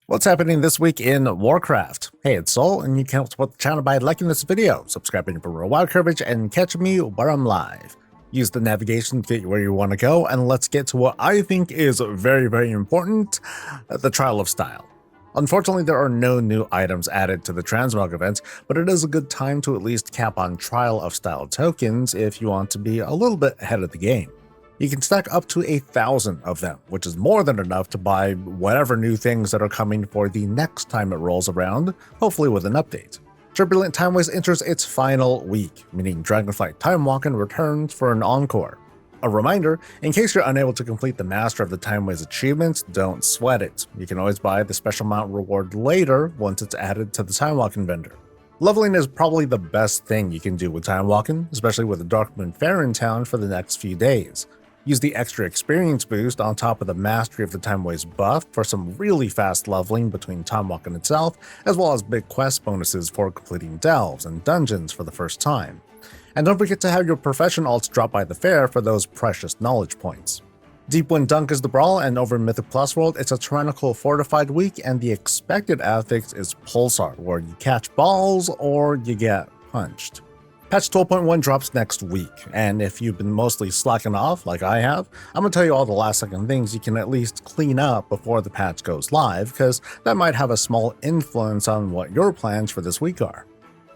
What's happening this week in Warcraft? Hey, it's Soul, and you can help support the channel by liking this video, subscribing for real wild coverage, and catching me where I'm live. Use the navigation to get where you want to go, and let's get to what I think is very important, the Trial of Style. Unfortunately, there are no new items added to the Transmog event, but it is a good time to at least cap on Trial of Style tokens if you want to be a little bit ahead of the game. You can stack up to 1,000 of them, which is more than enough to buy whatever new things that are coming for the next time it rolls around, hopefully with an update. Turbulent Timeways enters its final week, meaning Dragonflight Timewalking returns for an encore. A reminder, in case you're unable to complete the Master of the Timeways achievements, don't sweat it. You can always buy the special mount reward later once it's added to the Timewalking vendor. Leveling is probably the best thing you can do with Timewalking, especially with the Darkmoon Fair in town for the next few days. Use the extra experience boost on top of the Mastery of the Timeways buff for some really fast leveling between Timewalking itself, as well as big quest bonuses for completing delves and dungeons for the first time. And don't forget to have your profession alts drop by the fair for those precious knowledge points. Deepwind Dunk is the brawl, and over in Mythic Plus World, it's a tyrannical fortified week, and the expected affix is Pulsar, where you catch balls or you get punched. Patch 12.1 drops next week, and if you've been mostly slacking off like I have, I'm going to tell you all the last second things you can at least clean up before the patch goes live, because that might have a small influence on what your plans for this week are.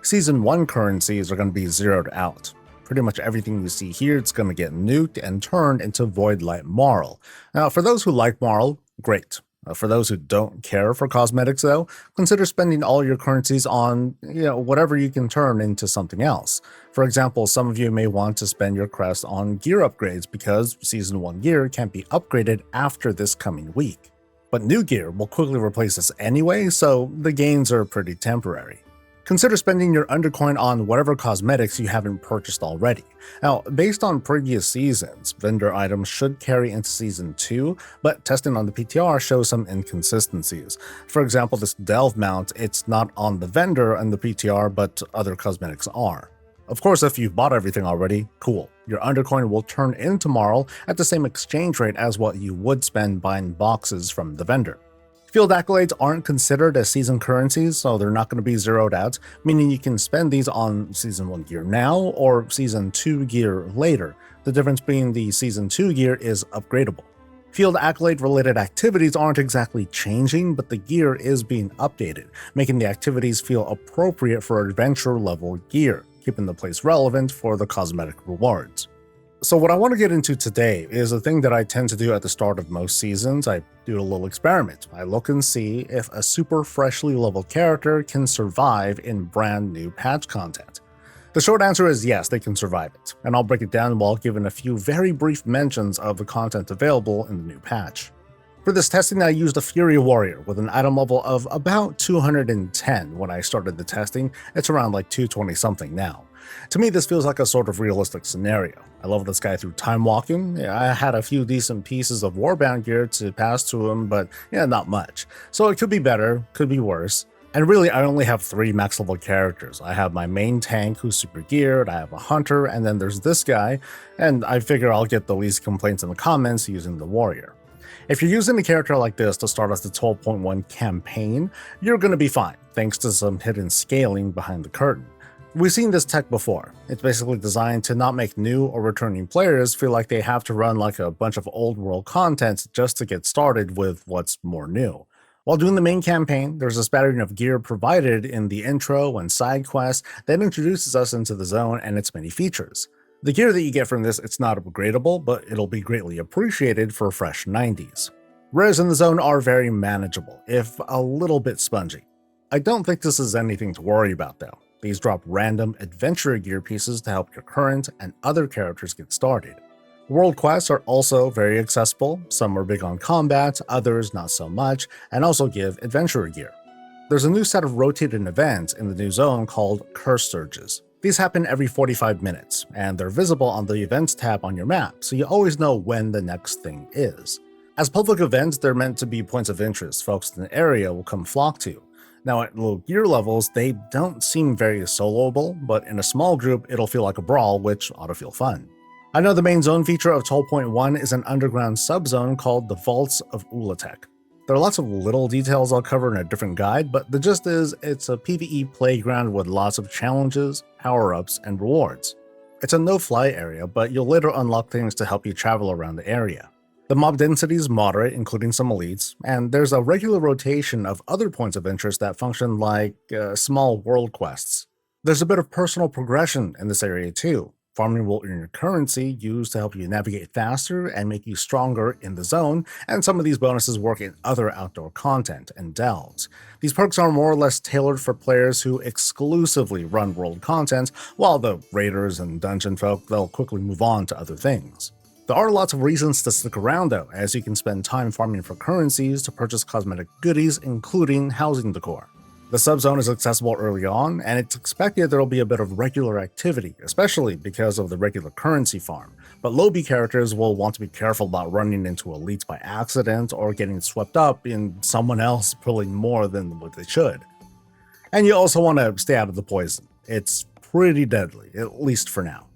Season 1 currencies are going to be zeroed out. Pretty much everything you see here is going to get nuked and turned into Voidlight Marl. Now, for those who like Marl, great. For those who don't care for cosmetics though, consider spending all your currencies on, whatever you can turn into something else. For example, some of you may want to spend your crest on gear upgrades because Season 1 gear can't be upgraded after this coming week. But new gear will quickly replace this anyway, so the gains are pretty temporary. Consider spending your Undercoin on whatever cosmetics you haven't purchased already. Now, based on previous seasons, vendor items should carry into Season 2, but testing on the PTR shows some inconsistencies. For example, this Delve mount, it's not on the vendor and the PTR, but other cosmetics are. Of course, if you've bought everything already, cool. Your Undercoin will turn into Marl at the same exchange rate as what you would spend buying boxes from the vendor. Field accolades aren't considered as season currencies, so they're not going to be zeroed out, meaning you can spend these on Season 1 gear now or Season 2 gear later. The difference being the Season 2 gear is upgradable. Field accolade related activities aren't exactly changing, but the gear is being updated, making the activities feel appropriate for adventure level gear, keeping the place relevant for the cosmetic rewards. So what I want to get into today is a thing that I tend to do at the start of most seasons. I do a little experiment. I look and see if a super freshly leveled character can survive in brand new patch content. The short answer is yes, they can survive it, and I'll break it down while giving a few very brief mentions of the content available in the new patch. For this testing, I used a Fury Warrior with an item level of about 210 when I started the testing. It's around like 220 something now. To me, this feels like a sort of realistic scenario. I leveled this guy through time walking. I had a few decent pieces of Warbound gear to pass to him, but not much. So it could be better, could be worse. And really, I only have 3 max level characters. I have my main tank who's super geared, I have a hunter, and then there's this guy, and I figure I'll get the least complaints in the comments using the warrior. If you're using a character like this to start off the 12.1 campaign, you're going to be fine, thanks to some hidden scaling behind the curtain. We've seen this tech before. It's basically designed to not make new or returning players feel like they have to run like a bunch of old world content just to get started with what's more new. While doing the main campaign, there's a spattering of gear provided in the intro and side quests that introduces us into the zone and its many features. The gear that you get from this, it's not upgradable, but it'll be greatly appreciated for fresh 90s. Rares in the zone are very manageable, if a little bit spongy. I don't think this is anything to worry about though. These drop random adventure gear pieces to help your current and other characters get started. World quests are also very accessible. Some are big on combat, others not so much, and also give adventurer gear. There's a new set of rotating events in the new zone called Curse Surges. These happen every 45 minutes, and they're visible on the Events tab on your map, so you always know when the next thing is. As public events, they're meant to be points of interest folks in the area will come flock to. Now at low gear levels, they don't seem very soloable, but in a small group, it'll feel like a brawl, which ought to feel fun. I know the main zone feature of 12.1 is an underground subzone called the Vaults of Ulatek. There are lots of little details I'll cover in a different guide, but the gist is it's a PvE playground with lots of challenges, power-ups, and rewards. It's a no-fly area, but you'll later unlock things to help you travel around the area. The mob density is moderate, including some elites, and there's a regular rotation of other points of interest that function like small world quests. There's a bit of personal progression in this area too. Farming will earn your currency used to help you navigate faster and make you stronger in the zone, and some of these bonuses work in other outdoor content and delves. These perks are more or less tailored for players who exclusively run world content, while the raiders and dungeon folk, they'll quickly move on to other things. There are lots of reasons to stick around though, as you can spend time farming for currencies to purchase cosmetic goodies, including housing decor. The subzone is accessible early on, and it's expected there will be a bit of regular activity, especially because of the regular currency farm, but lowbie characters will want to be careful about running into elites by accident or getting swept up in someone else pulling more than what they should. And you also want to stay out of the poison. It's pretty deadly, at least for now.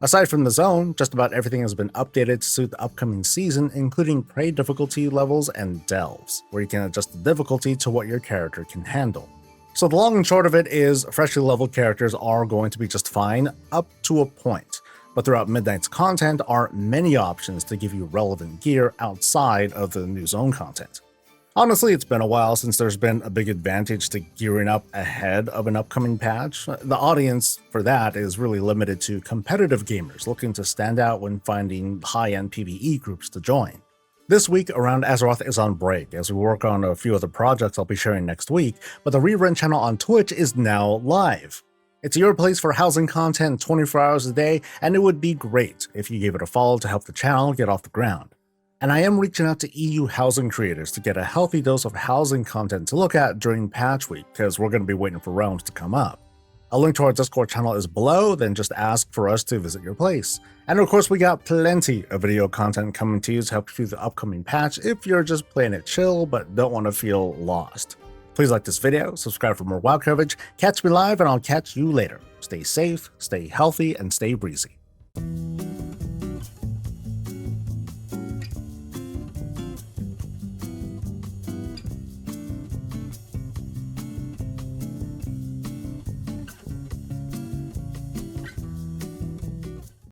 Aside from the zone, just about everything has been updated to suit the upcoming season, including prey difficulty levels and delves, where you can adjust the difficulty to what your character can handle. So the long and short of it is, freshly leveled characters are going to be just fine, up to a point, but throughout Midnight's content are many options to give you relevant gear outside of the new zone content. Honestly, it's been a while since there's been a big advantage to gearing up ahead of an upcoming patch. The audience for that is really limited to competitive gamers looking to stand out when finding high-end PvE groups to join. This week, Around Azeroth is on break as we work on a few other projects I'll be sharing next week, but the Rerun channel on Twitch is now live. It's your place for housing content 24 hours a day, and it would be great if you gave it a follow to help the channel get off the ground. And I am reaching out to EU housing creators to get a healthy dose of housing content to look at during patch week, because we're going to be waiting for realms to come up. A link to our Discord channel is below, then just ask for us to visit your place. And of course, we got plenty of video content coming to you to help you through the upcoming patch if you're just playing it chill but don't want to feel lost. Please like this video, subscribe for more WoW coverage, catch me live, and I'll catch you later. Stay safe, stay healthy, and stay breezy.